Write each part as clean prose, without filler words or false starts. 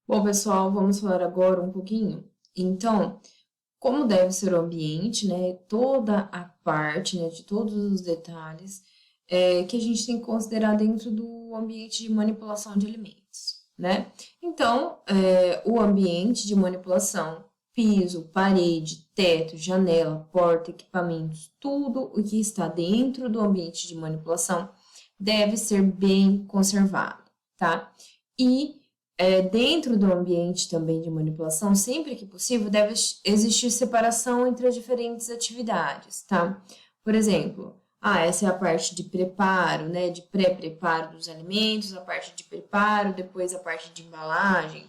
Bom, pessoal, vamos falar agora um pouquinho. Então, como deve ser o ambiente, né? Toda a parte, né, de todos os detalhes que a gente tem que considerar dentro do ambiente de manipulação de alimentos, né? Então, o ambiente de manipulação, piso, parede, teto, janela, porta, equipamentos, tudo o que está dentro do ambiente de manipulação deve ser bem conservado, tá? E dentro do ambiente também de manipulação, sempre que possível, deve existir separação entre as diferentes atividades, tá? Por exemplo, essa é a parte de preparo, né, de pré-preparo dos alimentos, a parte de preparo, depois a parte de embalagem.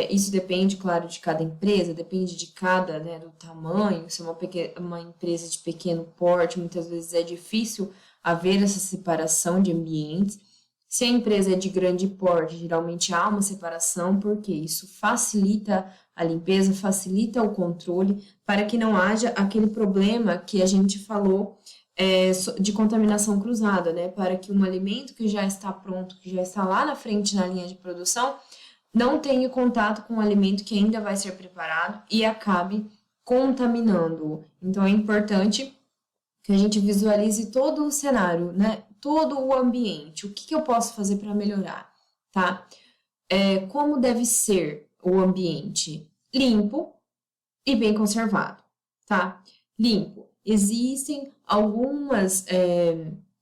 Isso depende, claro, de cada empresa, depende de cada, né, do tamanho. Se é uma empresa de pequeno porte, muitas vezes é difícil haver essa separação de ambientes. Se a empresa é de grande porte, geralmente há uma separação, porque isso facilita a limpeza, facilita o controle, para que não haja aquele problema que a gente falou de contaminação cruzada, né? Para que um alimento que já está pronto, que já está lá na frente na linha de produção, não tenha contato com o alimento que ainda vai ser preparado e acabe contaminando-o. Então é importante que a gente visualize todo o cenário, né? Todo o ambiente. O que eu posso fazer para melhorar, tá? Como deve ser o ambiente? Limpo e bem conservado, tá? Limpo. Existem algumas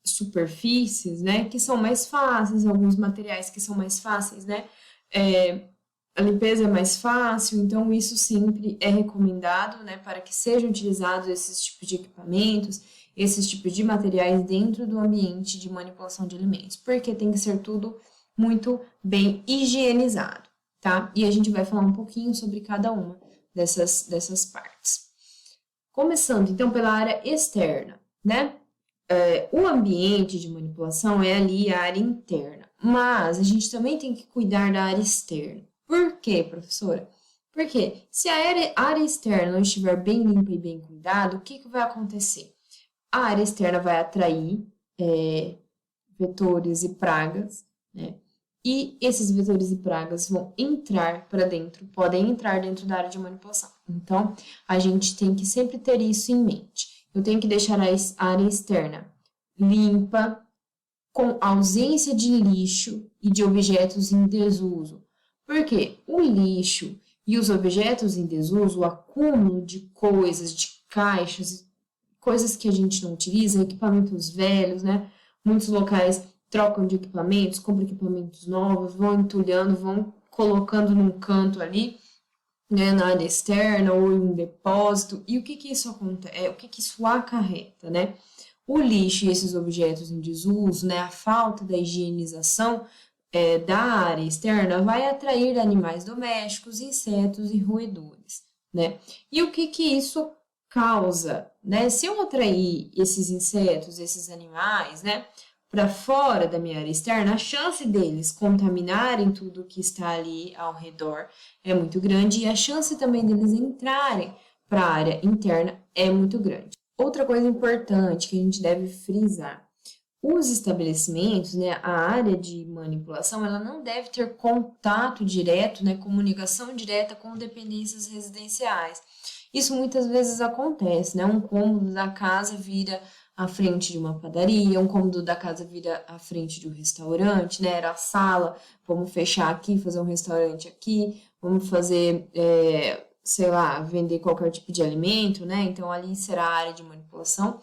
superfícies, né, que são mais fáceis, alguns materiais que são mais fáceis, né? É, a limpeza é mais fácil, então isso sempre é recomendado, né, para que sejam utilizados esses tipos de equipamentos, esses tipos de materiais dentro do ambiente de manipulação de alimentos, porque tem que ser tudo muito bem higienizado, tá? E a gente vai falar um pouquinho sobre cada uma dessas partes. Começando, então, pela área externa, né? O ambiente de manipulação é ali a área interna, mas a gente também tem que cuidar da área externa. Por quê, professora? Porque se a área externa não estiver bem limpa e bem cuidada, o que vai acontecer? A área externa vai atrair vetores e pragas, né? E esses vetores e pragas vão entrar para dentro, podem entrar dentro da área de manipulação. Então, a gente tem que sempre ter isso em mente. Eu tenho que deixar a área externa limpa, com ausência de lixo e de objetos em desuso. Porque o lixo e os objetos em desuso, o acúmulo de coisas, de caixas, coisas que a gente não utiliza, equipamentos velhos, né? Muitos locais trocam de equipamentos, compram equipamentos novos, vão entulhando, vão colocando num canto ali, né, na área externa ou em um depósito. E o que isso acontece? O que isso acarreta, né? O lixo e esses objetos em desuso, né, a falta da higienização da área externa vai atrair animais domésticos, insetos e roedores, né? E o que isso causa, né? Se eu atrair esses insetos, esses animais, né, para fora da minha área externa, a chance deles contaminarem tudo que está ali ao redor é muito grande e a chance também deles entrarem para a área interna é muito grande. Outra coisa importante que a gente deve frisar: os estabelecimentos, né, a área de manipulação, ela não deve ter contato direto, né, comunicação direta com dependências residenciais. Isso muitas vezes acontece, né? Um cômodo da casa vira à frente de uma padaria, um cômodo da casa vira à frente de um restaurante, né? Era a sala, vamos fechar aqui, fazer um restaurante aqui, vamos fazer, sei lá, vender qualquer tipo de alimento, né? Então ali será a área de manipulação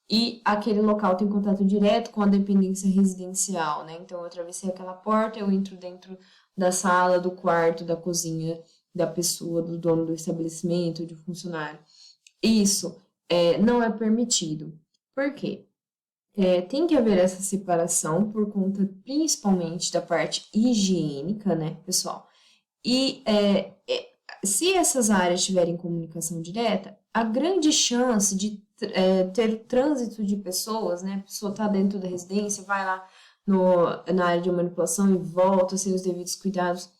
e aquele local tem contato direto com a dependência residencial, né? Então eu atravessei aquela porta, eu entro dentro da sala, do quarto, da cozinha da pessoa, do dono do estabelecimento, de funcionário. Isso não é permitido. Por quê? Tem que haver essa separação por conta principalmente da parte higiênica, né, pessoal? E se essas áreas tiverem comunicação direta, a grande chance de ter trânsito de pessoas, né? A pessoa está dentro da residência, vai lá na área de manipulação e volta sem os devidos cuidados,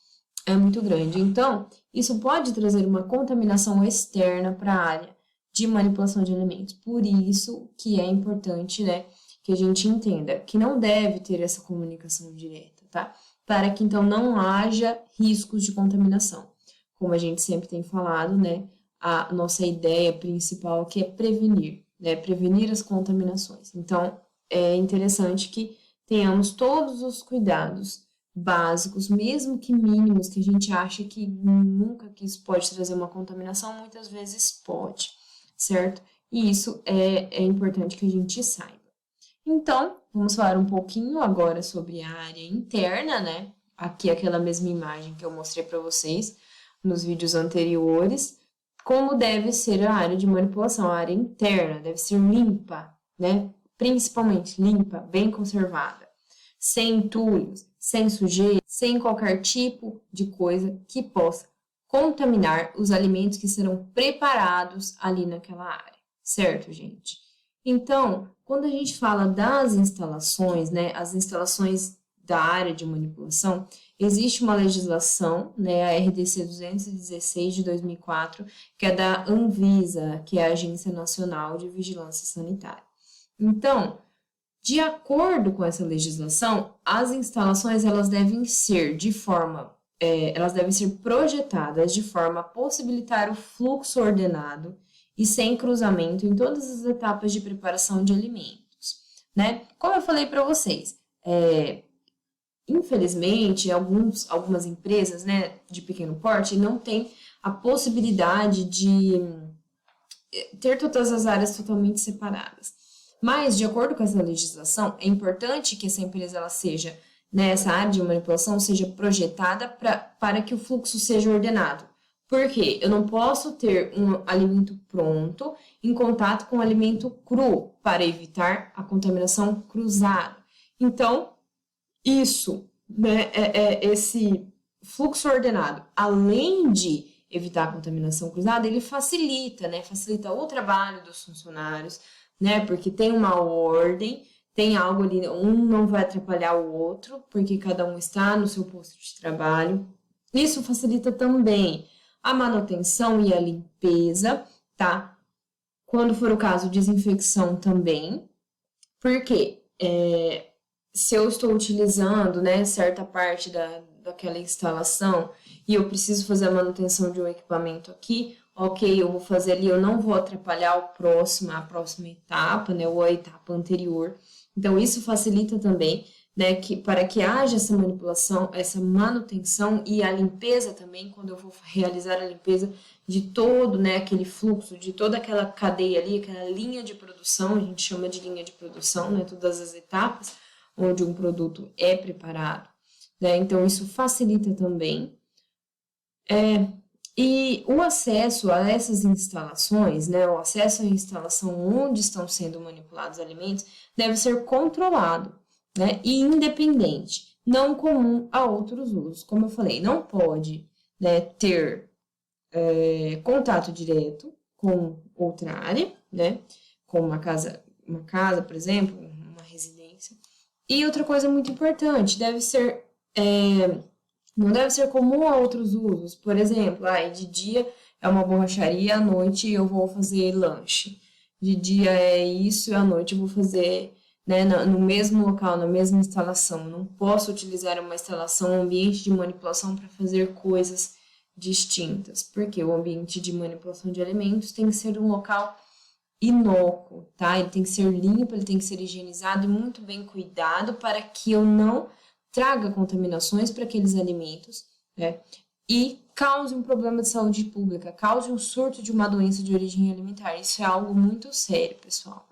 é muito grande. Então, isso pode trazer uma contaminação externa para a área de manipulação de alimentos. Por isso que é importante, né, que a gente entenda que não deve ter essa comunicação direta, tá? para que então não haja riscos de contaminação. Como a gente sempre tem falado, né, a nossa ideia principal aqui é prevenir, né, prevenir as contaminações. Então, é interessante que tenhamos todos os cuidados básicos, mesmo que mínimos, que a gente acha que nunca que isso pode trazer uma contaminação, muitas vezes pode, certo? E isso é importante que a gente saiba. Então, vamos falar um pouquinho agora sobre a área interna, né? Aqui aquela mesma imagem que eu mostrei para vocês nos vídeos anteriores. Como deve ser a área de manipulação, a área interna, deve ser limpa, né? Principalmente limpa, bem conservada, sem entulhos, sem sujeira, sem qualquer tipo de coisa que possa contaminar os alimentos que serão preparados ali naquela área, certo, gente? Então, quando a gente fala das instalações, né, as instalações da área de manipulação, existe uma legislação, né, a RDC 216 de 2004, que é da Anvisa, que é a Agência Nacional de Vigilância Sanitária. Então, de acordo com essa legislação, as instalações elas devem ser elas devem ser projetadas de forma a possibilitar o fluxo ordenado e sem cruzamento em todas as etapas de preparação de alimentos, né? Como eu falei para vocês, infelizmente, algumas empresas, né, de pequeno porte não têm a possibilidade de ter todas as áreas totalmente separadas. Mas, de acordo com essa legislação, é importante que essa empresa ela seja, né, essa área de manipulação seja projetada para que o fluxo seja ordenado. Por quê? Eu não posso ter um alimento pronto em contato com um alimento cru para evitar a contaminação cruzada. Então, isso, né, esse fluxo ordenado, além de evitar a contaminação cruzada, ele facilita, né, facilita o trabalho dos funcionários, né, porque tem uma ordem, tem algo ali, um não vai atrapalhar o outro, porque cada um está no seu posto de trabalho. Isso facilita também a manutenção e a limpeza, tá? Quando for o caso, desinfecção também, porque se eu estou utilizando, né, certa parte daquela instalação e eu preciso fazer a manutenção de um equipamento aqui, ok, eu vou fazer ali, eu não vou atrapalhar a próxima etapa, né, ou a etapa anterior. Então, isso facilita também, né, para que haja essa manipulação, essa manutenção e a limpeza também, quando eu vou realizar a limpeza de todo, né, aquele fluxo, de toda aquela cadeia ali, aquela linha de produção, a gente chama de linha de produção, né, todas as etapas onde um produto é preparado, né, então isso facilita também. E o acesso a essas instalações, né, o acesso à instalação onde estão sendo manipulados os alimentos, deve ser controlado, né, e independente, não comum a outros usos. Como eu falei, não pode, né, ter contato direto com outra área, né, como uma casa, por exemplo, uma residência. E outra coisa muito importante, não deve ser comum a outros usos. Por exemplo, de dia é uma borracharia, à noite eu vou fazer lanche. De dia é isso e à noite eu vou fazer, né, no mesmo local, na mesma instalação. Não posso utilizar uma instalação, um ambiente de manipulação para fazer coisas distintas, porque o ambiente de manipulação de alimentos tem que ser um local inócuo, tá? Ele tem que ser limpo, ele tem que ser higienizado e muito bem cuidado para que eu não traga contaminações para aqueles alimentos, né? E cause um problema de saúde pública, cause um surto de uma doença de origem alimentar. Isso é algo muito sério, pessoal.